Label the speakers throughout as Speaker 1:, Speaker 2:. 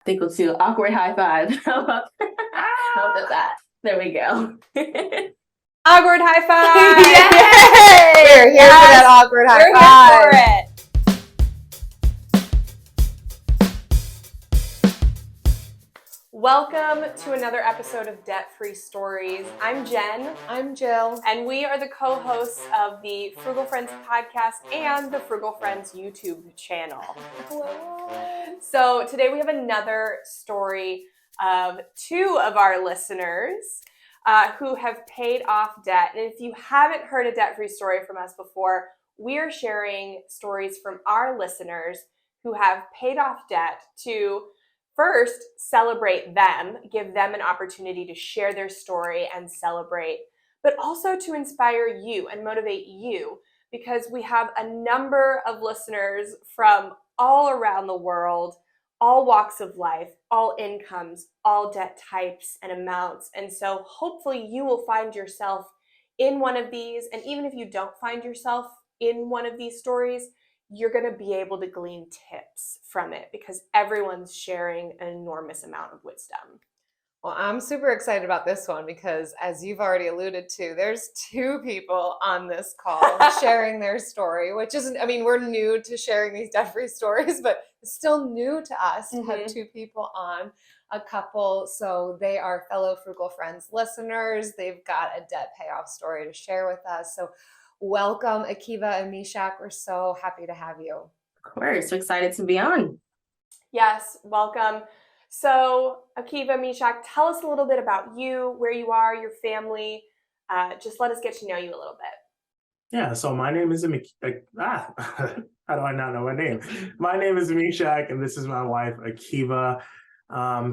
Speaker 1: think we'll do awkward high five. How about that? There we go.
Speaker 2: Awkward high five!
Speaker 1: Yay!
Speaker 2: We're here for that awkward high five.
Speaker 1: We're here for it.
Speaker 2: Welcome to another episode of Debt Free Stories. I'm Jen.
Speaker 3: I'm Jill.
Speaker 2: And we are the co-hosts of the Frugal Friends podcast and the Frugal Friends YouTube channel. So today we have another story of two of our listeners who have paid off debt. And if you haven't heard a debt-free story from us before, we are sharing stories from our listeners who have paid off debt to first celebrate them, give them an opportunity to share their story and celebrate, but also to inspire you and motivate you, because we have a number of listeners from all around the world, all walks of life, all incomes, all debt types and amounts. And so hopefully you will find yourself in one of these. And even if you don't find yourself in one of these stories, you're going to be able to glean tips from it because everyone's sharing an enormous amount of wisdom.
Speaker 3: Well, I'm super excited about this one because, as you've already alluded to, there's two people on this call sharing their story, which isn't, I mean, we're new to sharing these debt-free stories, but it's still new to us to have two people on, a couple. So they are fellow Frugal Friends listeners. They've got a debt payoff story to share with us. So welcome, Akeiva and Meshack. We're so happy to have you.
Speaker 1: Of course, we're excited to be on.
Speaker 2: Yes, welcome. So, Akeiva, Meshack, tell us a little bit about you, where you are, your family. Just let us get to know you a little bit.
Speaker 4: Yeah, so my name is how do I not know my name? My name is Meshack, and this is my wife, Akeiva.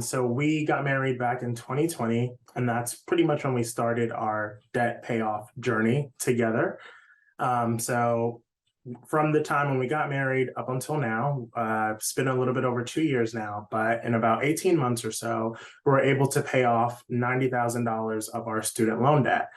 Speaker 4: So we got married back in 2020, and that's pretty much when we started our debt payoff journey together. So from the time when we got married up until now, it's been a little bit over 2 years now, but in about 18 months or so, we're able to pay off $90,000 of our student loan debt.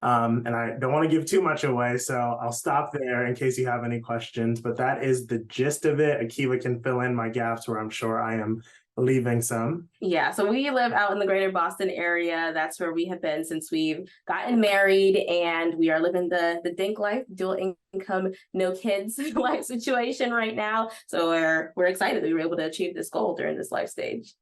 Speaker 4: And I don't want to give too much away, so I'll stop there in case you have any questions, but that is the gist of it. Akeiva can fill in my gaps where I'm sure I am leaving some.
Speaker 1: Yeah, so we live out in the greater Boston area. That's where we have been since we've gotten married, and we are living the Dink life, dual income, no kids life situation right now. So we're excited that we were able to achieve this goal during this life stage.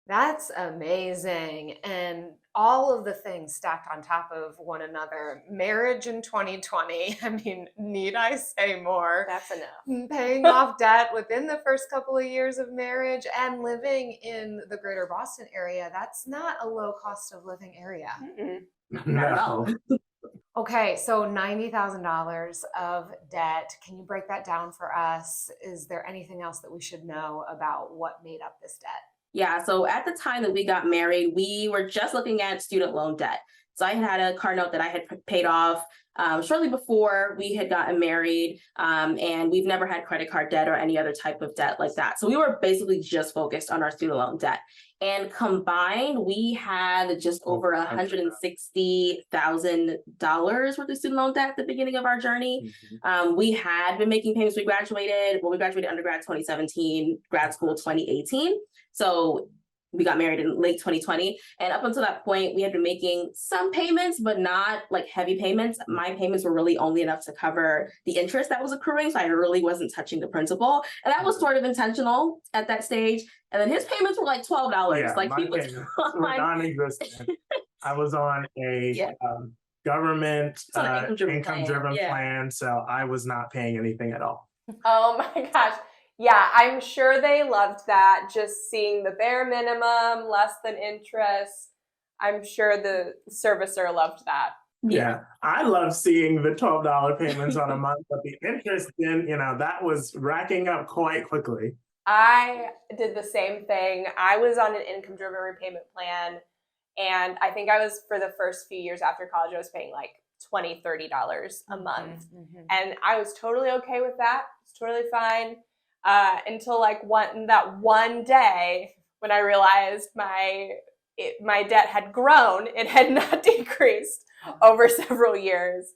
Speaker 3: That's amazing. And all of the things stacked on top of one another. Marriage in 2020. I mean, need I say more?
Speaker 2: That's enough.
Speaker 3: Paying off debt within the first couple of years of marriage and living in the greater Boston area. That's not a low cost of living area.
Speaker 4: No.
Speaker 3: Okay, so $90,000 of debt. Can you break that down for us? Is there anything else that we should know about what made up this debt?
Speaker 1: Yeah, so at the time that we got married, we were just looking at student loan debt. So I had a car note that I had paid off shortly before we had gotten married, and we've never had credit card debt or any other type of debt like that. So we were basically just focused on our student loan debt. And combined, we had just over $160,000 worth of student loan debt at the beginning of our journey. We had been making payments. We graduated undergrad 2017, grad school 2018. So we got married in late 2020. And up until that point, we had been making some payments, but not like heavy payments. My payments were really only enough to cover the interest that was accruing. So I really wasn't touching the principal. And that was sort of intentional at that stage. And then his payments were like $12.
Speaker 4: Yeah,
Speaker 1: like
Speaker 4: my
Speaker 1: people
Speaker 4: payments were non-existent. I was on a government income-driven plan, so I was not paying anything at all.
Speaker 2: Oh my gosh. Yeah, I'm sure they loved that. Just seeing the bare minimum, less than interest. I'm sure the servicer loved that.
Speaker 4: Yeah, I love seeing the $12 payments on a month, but the interest that was racking up quite quickly.
Speaker 2: I did the same thing. I was on an income-driven repayment plan, and I think I was, for the first few years after college, I was paying like $20, $30 a month. And I was totally okay with that. It's totally fine. Until like that one day when I realized my debt had grown. It had not decreased over several years.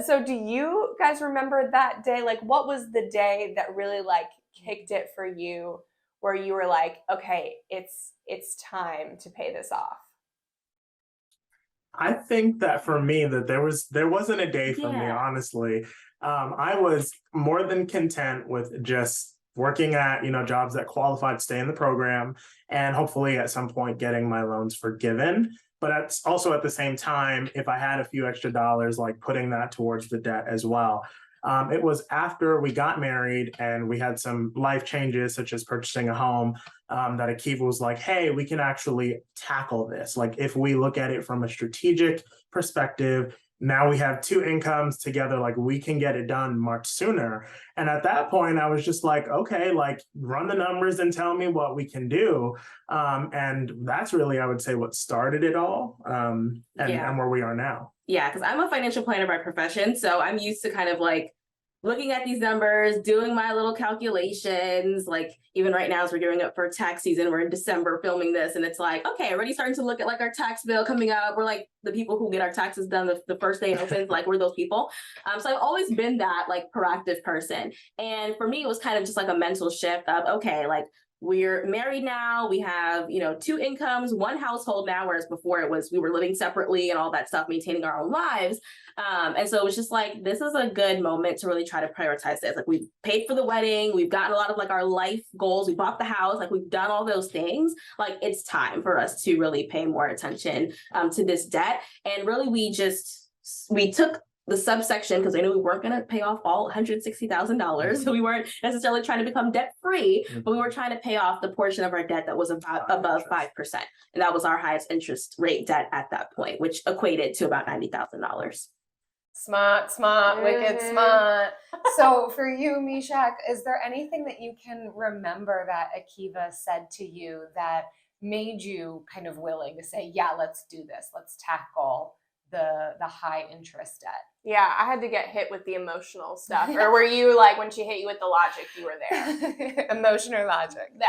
Speaker 2: So do you guys remember that day? Like, what was the day that really like kicked it for you, where you were like, okay, it's time to pay this off?
Speaker 4: I think that for me, that there wasn't a day for me,
Speaker 1: Yeah.
Speaker 4: honestly. I was more than content with just working at, jobs that qualified to stay in the program, and hopefully at some point getting my loans forgiven. But it's also at the same time, if I had a few extra dollars, like putting that towards the debt as well. It was after we got married and we had some life changes, such as purchasing a home, that Akeiva was like, hey, we can actually tackle this. Like, if we look at it from a strategic perspective, now we have two incomes together, like we can get it done much sooner. And at that point, I was just like, okay, like run the numbers and tell me what we can do. And that's really, I would say, what started it all, and where we are now.
Speaker 1: Yeah, because I'm a financial planner by profession. So I'm used to kind of like looking at these numbers, doing my little calculations. Like even right now, as we're gearing up for tax season, we're in December filming this, and it's like, okay, already starting to look at like our tax bill coming up. We're like the people who get our taxes done the first day it opens, like we're those people. So I've always been that like proactive person. And for me, it was kind of just like a mental shift of, okay, like we're married now, we have, two incomes, one household now, whereas before it was we were living separately and all that stuff, maintaining our own lives. And so it was just like, this is a good moment to really try to prioritize this. Like we've paid for the wedding, we've gotten a lot of like our life goals, we bought the house, like we've done all those things. Like it's time for us to really pay more attention to this debt. And really we took the subsection, because I knew we weren't going to pay off all $160,000. So we weren't necessarily trying to become debt free, but we were trying to pay off the portion of our debt that was about above 5%. And that was our highest interest rate debt at that point, which equated to about $90,000.
Speaker 3: Smart, wicked smart. So for you, Meshack, is there anything that you can remember that Akeiva said to you that made you kind of willing to say, yeah, let's do this. Let's tackle the high interest debt?
Speaker 2: Yeah, I had to get hit with the emotional stuff. Or were you like, when she hit you with the logic, you were there?
Speaker 3: Emotion or logic?
Speaker 2: Yeah.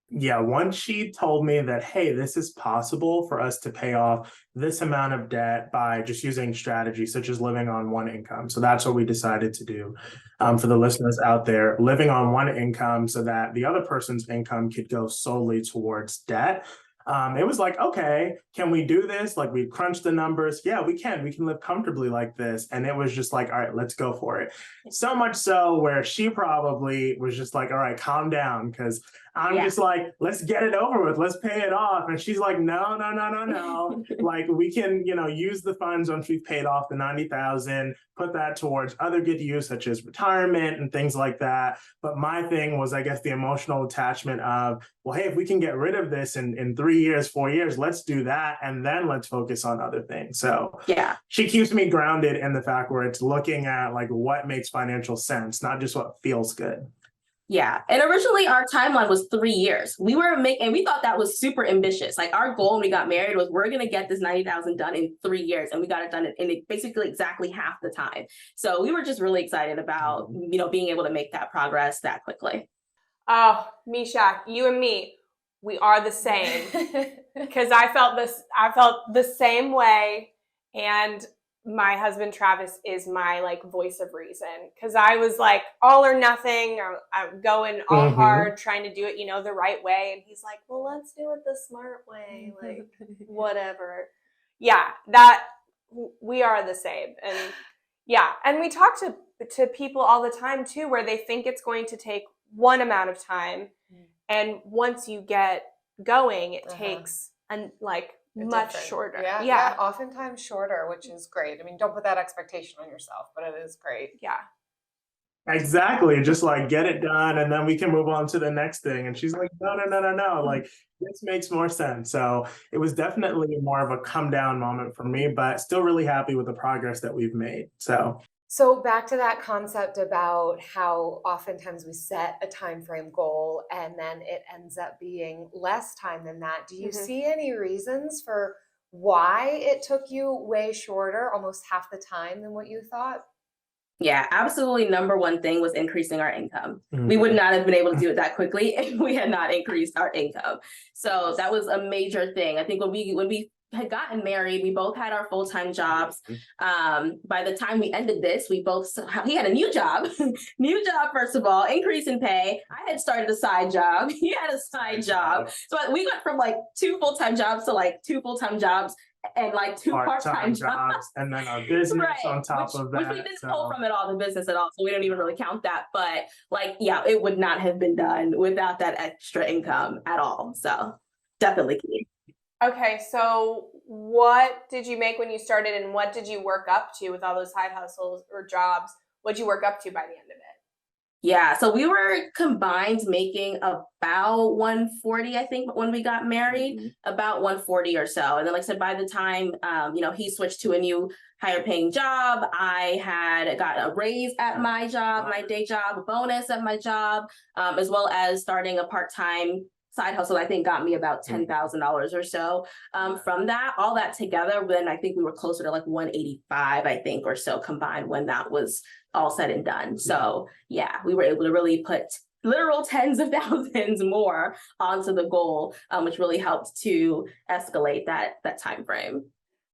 Speaker 4: Yeah, once she told me that, hey, this is possible for us to pay off this amount of debt by just using strategies such as living on one income. So that's what we decided to do. For the listeners out there, living on one income so that the other person's income could go solely towards debt. It was like, okay, can we do this? Like we crunched the numbers. Yeah, we can live comfortably like this. And it was just like, all right, let's go for it. So much so where she probably was just like, all right, calm down. Cause I'm just like, let's get it over with. Let's pay it off. And she's like, no. Like we can, use the funds once we've paid off the 90,000, put that towards other good use, such as retirement and things like that. But my thing was, I guess, the emotional attachment of, well, hey, if we can get rid of this in 3 years, 4 years, let's do that. And then let's focus on other things. So
Speaker 1: yeah,
Speaker 4: she keeps me grounded in the fact where it's looking at like what makes financial sense, not just what feels good.
Speaker 1: Yeah. And originally our timeline was 3 years. We thought that was super ambitious. Like our goal when we got married was we're going to get this 90,000 done in 3 years. And we got it done in basically exactly half the time. So we were just really excited about, being able to make that progress that quickly.
Speaker 2: Oh, Meshack, you and me, we are the same. Because I felt the same way. And my husband Travis is my like voice of reason, because I was like all or nothing, or I'm going all hard trying to do it the right way, and he's like, well, let's do it the smart way, like whatever. Yeah, that we are the same. And yeah, and we talk to people all the time too, where they think it's going to take one amount of time, and once you get going it takes much shorter.
Speaker 3: Yeah, oftentimes shorter, which is great. I mean, don't put that expectation on yourself, but it is great.
Speaker 2: Yeah.
Speaker 4: Exactly. Just like get it done and then we can move on to the next thing. And she's like, no. Like this makes more sense. So it was definitely more of a come down moment for me, but still really happy with the progress that we've made.
Speaker 3: So back to that concept about how oftentimes we set a time frame goal and then it ends up being less time than that. Do you see any reasons for why it took you way shorter, almost half the time than what you thought?
Speaker 1: Yeah, absolutely. Number one thing was increasing our income. We would not have been able to do it that quickly if we had not increased our income. So that was a major thing. I think when we had gotten married. We both had our full-time jobs. By the time we ended this, he had a new job, first of all, increase in pay. I had started a side job. He had a side job. So we went from like 2 full-time jobs to like 2 full-time jobs and like 2 part-time jobs.
Speaker 4: And then our business on top of that.
Speaker 1: Which we didn't pull from it all, the business at all. So we don't even really count that. But like, yeah, it would not have been done without that extra income at all. So definitely key.
Speaker 2: Okay, so what did you make when you started, and what did you work up to with all those side hustles or jobs? What did you work up to by the end of it?
Speaker 1: Yeah, so we were combined making about 140, I think, when we got married, about 140 or so. And then, like I said, by the time, he switched to a new higher paying job, I had got a raise at my job, my day job, a bonus at my job, as well as starting a part-time side hustle. I think got me about $10,000 or so from that. All that together, then I think we were closer to like 185, I think, or so combined when that was all said and done. So yeah, we were able to really put literal tens of thousands more onto the goal, which really helped to escalate that time frame.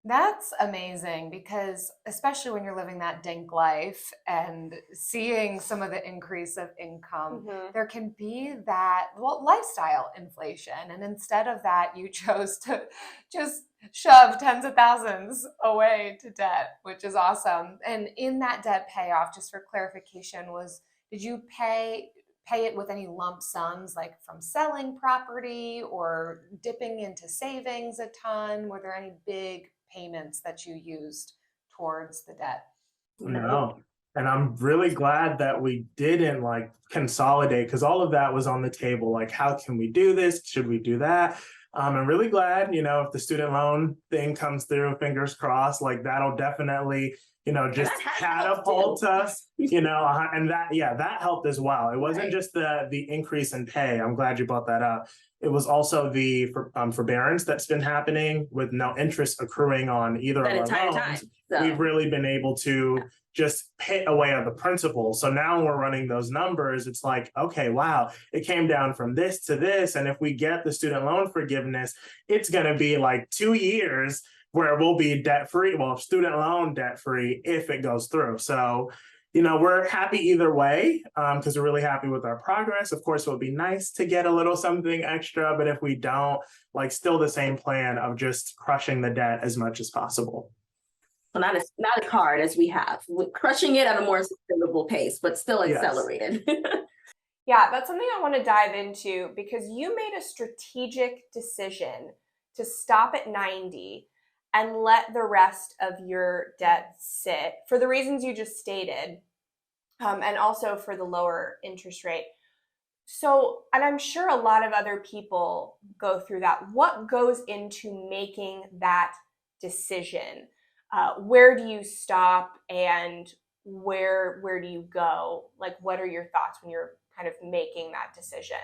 Speaker 3: That's amazing, because especially when you're living that dink life and seeing some of the increase of income, there can be that lifestyle inflation. And instead of that, you chose to just shove tens of thousands away to debt, which is awesome. And in that debt payoff, just for clarification, did you pay it with any lump sums, like from selling property or dipping into savings a ton? Were there any big payments that you used towards the debt?
Speaker 4: No. And I'm really glad that we didn't like consolidate, because all of that was on the table. Like, how can we do this? Should we do that? I'm really glad, if the student loan thing comes through, fingers crossed, like that'll definitely, just catapult us, and that helped as well. It wasn't just the increase in pay. I'm glad you brought that up. It was also the forbearance that's been happening with no interest accruing on either of our loans. We've really been able to just pit away at the principal. So now when we're running those numbers, it's like, okay, wow, it came down from this to this. And if we get the student loan forgiveness, it's going to be like 2 years where we'll be debt-free, student loan debt-free if it goes through. So, we're happy either way, because we're really happy with our progress. Of course, it would be nice to get a little something extra, but if we don't, still the same plan of just crushing the debt as much as possible.
Speaker 1: Well, not as hard as we have. We're crushing it at a more sustainable pace, but still accelerated.
Speaker 2: Yeah, that's something I want to dive into, because you made a strategic decision to stop at 90 and let the rest of your debt sit for the reasons you just stated, and also for the lower interest rate. So, and I'm sure a lot of other people go through that. What goes into making that decision? Where do you stop, and where do you go? Like, what are your thoughts when you're kind of making that decision?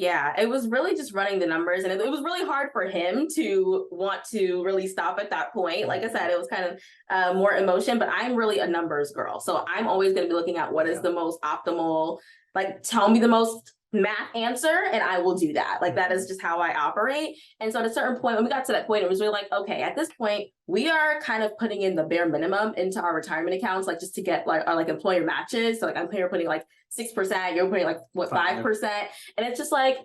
Speaker 1: Yeah, it was really just running the numbers, and it was really hard for him to want to really stop at that point. Like I said, it was kind of more emotion, but I'm really a numbers girl. So I'm always going to be looking at what is the most optimal, like tell me the most math answer and I will do that. Like that is just how I operate. And so at a certain point, when we got to that point, it was really like, okay, at this point, we are kind of putting in the bare minimum into our retirement accounts, like just to get like our employer matches. So like I'm putting like 6%, you're putting like what 5%. And it's just like,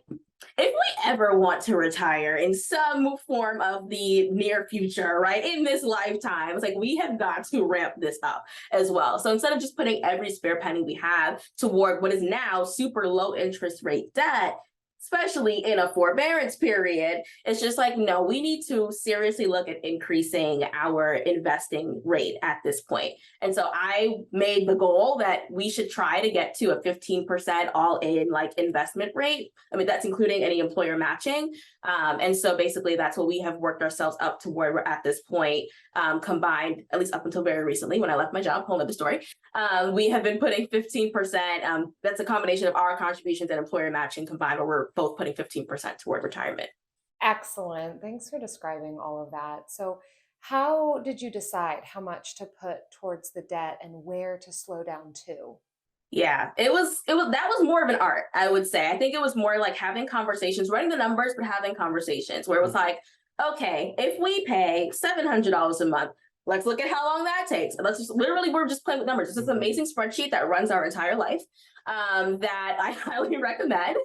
Speaker 1: if we ever want to retire in some form of the near future, right, in this lifetime, it's like we have got to ramp this up as well. So instead of just putting every spare penny we have toward what is now super low interest rate debt, especially in a forbearance period, it's just like, no, we need to seriously look at increasing our investing rate at this point. And so I made the goal that we should try to get to a 15% all in like investment rate. I mean, that's including any employer matching. And so basically that's what we have worked ourselves up to where we're at this point, combined, at least up until very recently when I left my job, whole other story. We have been putting 15%. That's a combination of our contributions and employer matching combined, where we're both putting 15% toward retirement.
Speaker 3: Excellent. Thanks for describing all of that. So how did you decide how much to put towards the debt and where to slow down to?
Speaker 1: Yeah, that was more of an art, I would say. I think it was more like having conversations, running the numbers, but having conversations where it was like, okay, if we pay $700 a month, let's look at how long that takes. Let's just literally, we're just playing with numbers. It's this amazing spreadsheet that runs our entire life, that I highly recommend,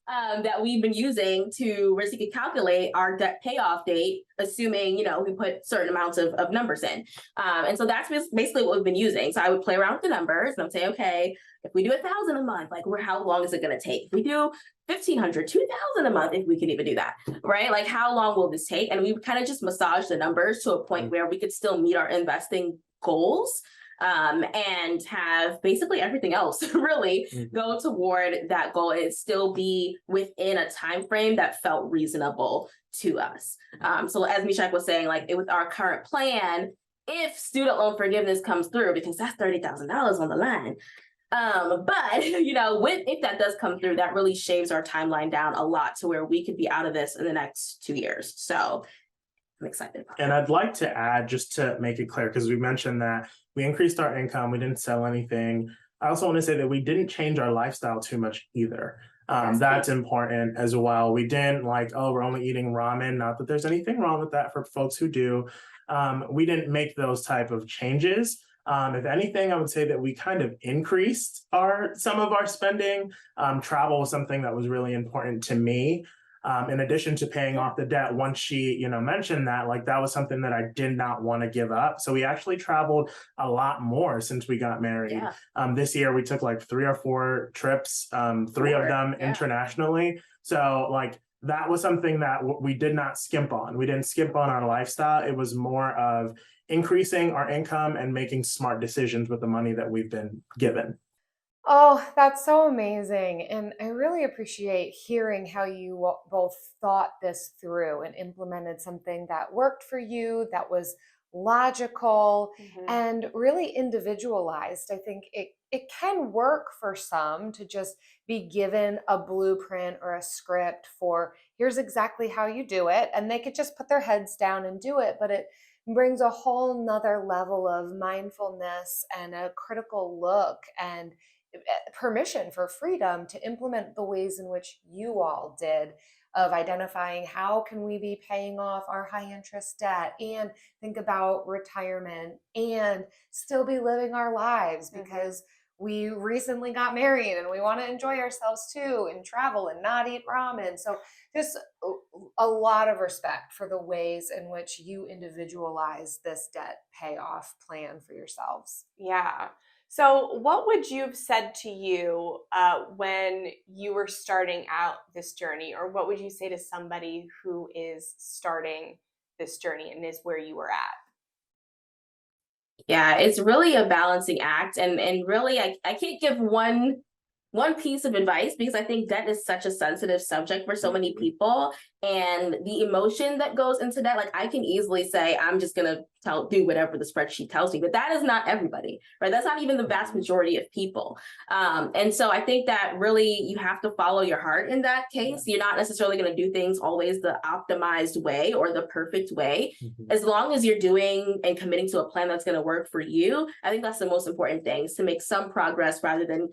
Speaker 1: that we've been using to basically calculate our debt payoff date, assuming, we put certain amounts of numbers in. And so that's basically what we've been using. So I would play around with the numbers and I'd say, okay, if we do 1,000 a month, like how long is it going to take? If we do 1,500, 2,000 a month, if we can even do that, right? Like how long will this take? And we would kind of just massage the numbers to a point where we could still meet our investing goals, and have basically everything else really go toward that goal and still be within a time frame that felt reasonable to us. So as Meshack was saying, like with our current plan, if student loan forgiveness comes through, because that's $30,000 on the line. But if that does come through, that really shaves our timeline down a lot to where we could be out of this in the next 2 years. So I'm excited about
Speaker 4: And I'd like to add, just to make it clear, because we mentioned that we increased our income, we didn't sell anything. I also want to say that we didn't change our lifestyle too much either. That's important as well. We didn't we're only eating ramen. Not that there's anything wrong with that for folks who do. We didn't make those type of changes. If anything, I would say that we kind of increased some of our spending. Travel was something that was really important to me. In addition to paying off the debt, once she, mentioned that, that was something that I did not want to give up. So we actually traveled a lot more since we got married. Yeah. This year we took 3 or 4 trips, 3 of them internationally. So that was something that we did not skimp on. We didn't skimp on our lifestyle. It was more of increasing our income and making smart decisions with the money that we've been given.
Speaker 3: Oh, that's so amazing. And I really appreciate hearing how you both thought this through and implemented something that worked for you, that was logical and really individualized. I think it can work for some to just be given a blueprint or a script for here's exactly how you do it. And they could just put their heads down and do it. But it brings a whole nother level of mindfulness and a critical look and permission for freedom to implement the ways in which you all did, of identifying how can we be paying off our high interest debt and think about retirement and still be living our lives because we recently got married and we want to enjoy ourselves too and travel and not eat ramen. So just a lot of respect for the ways in which you individualize this debt payoff plan for yourselves.
Speaker 2: Yeah. So what would you have said to you when you were starting out this journey? Or what would you say to somebody who is starting this journey and is where you were at?
Speaker 1: Yeah, it's really a balancing act. And really, I can't give one piece of advice because I think debt is such a sensitive subject for so many people, and the emotion that goes into that, I can easily say, I'm just going to do whatever the spreadsheet tells me, but that is not everybody, right? That's not even the vast majority of people. And so I think that really you have to follow your heart in that case. You're not necessarily going to do things always the optimized way or the perfect way. As long as you're doing and committing to a plan that's going to work for you, I think that's the most important thing, is to make some progress rather than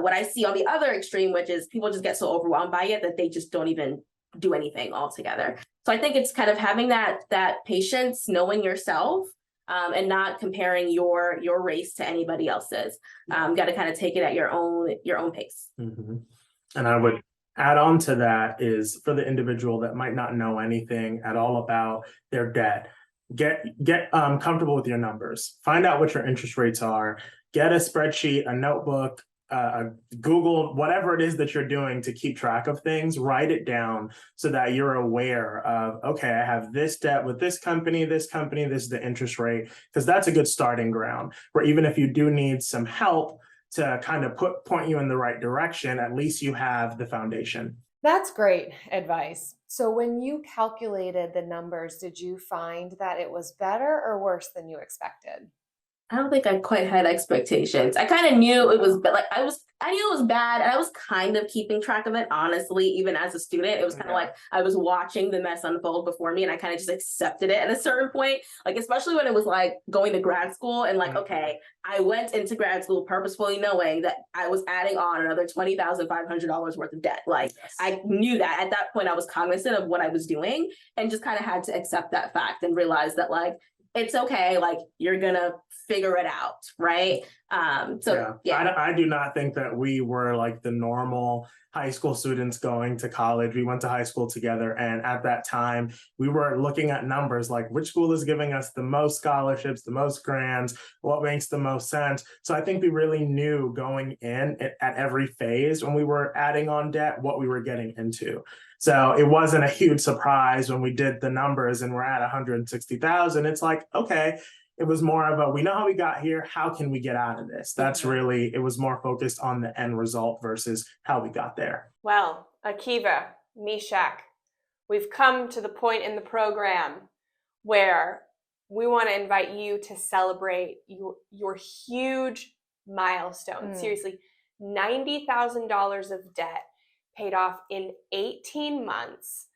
Speaker 1: what I see on the other extreme, which is people just get so overwhelmed by it that they just don't even do anything altogether. So I think it's kind of having that patience, knowing yourself, and not comparing your race to anybody else's. Got to kind of take it at your own pace.
Speaker 4: And I would add on to that is, for the individual that might not know anything at all about their debt, get comfortable with your numbers. Find out what your interest rates are. Get a spreadsheet, a notebook, Google, whatever it is that you're doing to keep track of things. Write it down so that you're aware of, okay, I have this debt with this company, this is the interest rate, because that's a good starting ground, where even if you do need some help to kind of point you in the right direction, at least you have the foundation.
Speaker 3: That's great advice. So when you calculated the numbers, did you find that it was better or worse than you expected?
Speaker 1: I don't think I quite had expectations. I kind of knew it was, but like I knew it was bad, and I was kind of keeping track of it, honestly, even as a student. It was kind of like I was watching the mess unfold before me, and I kind of just accepted it at a certain point. Like, especially when it was like going to grad school, and like, okay, I went into grad school purposefully knowing that I was adding on another $20,500 worth of debt. Like, I knew that at that point, I was cognizant of what I was doing, and just kind of had to accept that fact and realize that, like, it's okay, like, you're gonna figure it out, right?
Speaker 4: I do not think that we were like the normal high school students going to college. We went to high school together, and at that time we were looking at numbers like which school is giving us the most scholarships, the most grants, what makes the most sense. So I think we really knew going in at every phase when we were adding on debt what we were getting into. So it wasn't a huge surprise when we did the numbers and we're at 160,000. It's like, okay, it was more of a, we know how we got here. How can we get out of this? That's really, it was more focused on the end result versus how we got there.
Speaker 2: Well, Akeiva, Meshack, we've come to the point in the program where we want to invite you to celebrate your huge milestone. Seriously, $90,000 of debt paid off in 18 months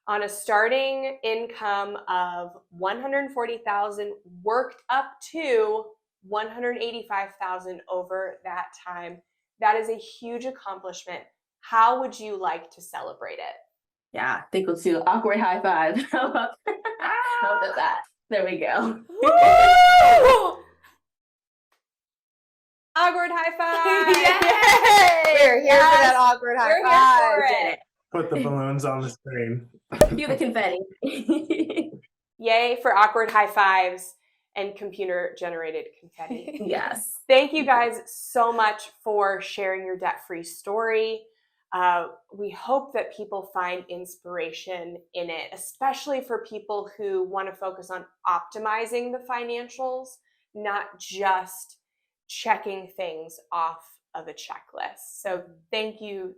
Speaker 2: on a starting income of $140,000, worked up to $185,000 over that time. That is a huge accomplishment. How would you like to celebrate it?
Speaker 1: Yeah, I think we'll do awkward high five. How about that? There we go.
Speaker 2: Awkward high five!
Speaker 3: Yay! We're here for that awkward high
Speaker 2: We're
Speaker 3: five.
Speaker 2: here for it.
Speaker 4: Put the balloons on the screen.
Speaker 1: Cue the confetti.
Speaker 2: Yay for awkward high fives and computer-generated confetti.
Speaker 1: Yes.
Speaker 2: Thank you guys so much for sharing your debt-free story. We hope that people find inspiration in it, especially for people who want to focus on optimizing the financials, not just checking things off of a checklist. So thank you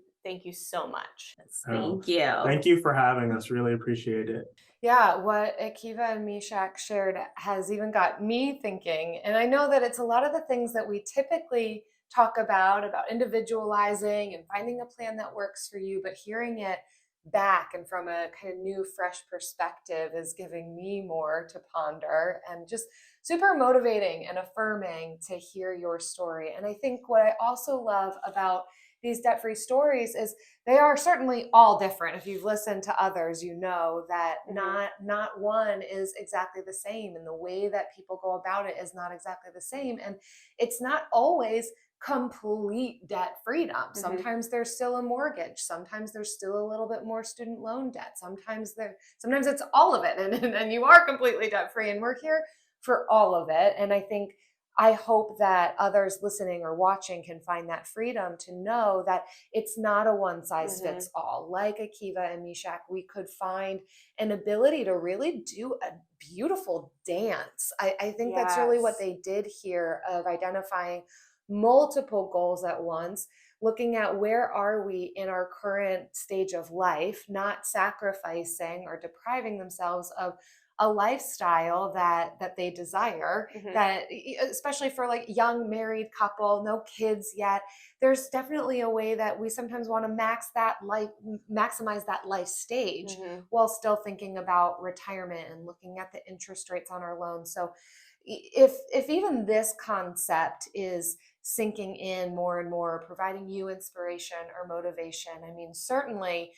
Speaker 2: so much.
Speaker 1: Thank you.
Speaker 4: Thank you for having us. Really appreciate it.
Speaker 3: Yeah, what Akeiva and Meshack shared has even got me thinking. And I know that it's a lot of the things that we typically talk about individualizing and finding a plan that works for you, but hearing it back and from a kind of new, fresh perspective is giving me more to ponder, and just super motivating and affirming to hear your story. And I think what I also love about these debt-free stories is they are certainly all different. If you've listened to others, you know that not one is exactly the same, and the way that people go about it is not exactly the same. And it's not always complete debt freedom. Sometimes there's still a mortgage. Sometimes there's still a little bit more student loan debt. Sometimes it's all of it, and you are completely debt free. And we're here for all of it. And I hope that others listening or watching can find that freedom to know that it's not a one size fits all. Like Akeiva and Meshack, we could find an ability to really do a beautiful dance. I think that's really what they did here, of identifying multiple goals at once, looking at where are we in our current stage of life, not sacrificing or depriving themselves of a lifestyle that they desire, that especially for like young married couple, no kids yet, there's definitely a way that we sometimes want to maximize that life stage while still thinking about retirement and looking at the interest rates on our loans. So if even this concept is sinking in more and more, providing you inspiration or motivation, I mean, certainly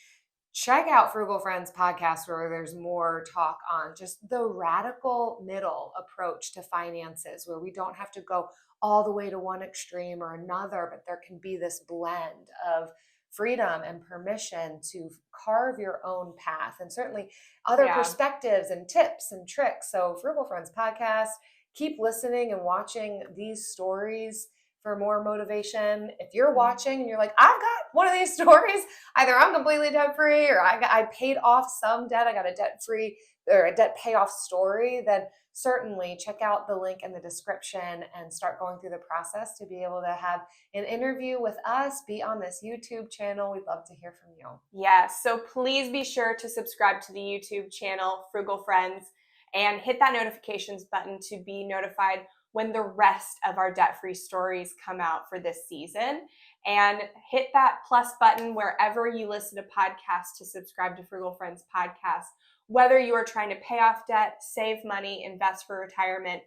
Speaker 3: check out Frugal Friends podcast, where there's more talk on just the radical middle approach to finances, where we don't have to go all the way to one extreme or another, but there can be this blend of freedom and permission to carve your own path, and certainly other perspectives and tips and tricks. So Frugal Friends podcast, keep listening and watching these stories for more motivation. If you're watching and you're like, I've got one of these stories, either I'm completely debt free or I paid off some debt, I got a debt free or a debt payoff story, then certainly check out the link in the description and start going through the process to be able to have an interview with us, be on this YouTube channel. We'd love to hear from you.
Speaker 2: Yes, so please be sure to subscribe to the YouTube channel, Frugal Friends, and hit that notifications button to be notified when the rest of our debt-free stories come out for this season. And hit that plus button wherever you listen to podcasts to subscribe to Frugal Friends podcast. Whether you are trying to pay off debt, save money, invest for retirement,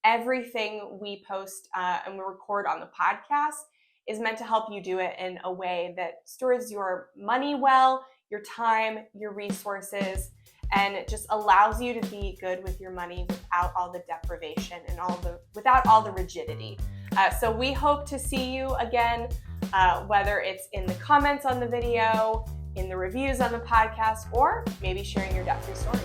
Speaker 2: everything we post and we record on the podcast is meant to help you do it in a way that stores your money well, your time, your resources, and it just allows you to be good with your money without all the deprivation and without all the rigidity. So we hope to see you again, whether it's in the comments on the video, in the reviews on the podcast, or maybe sharing your debt-free story.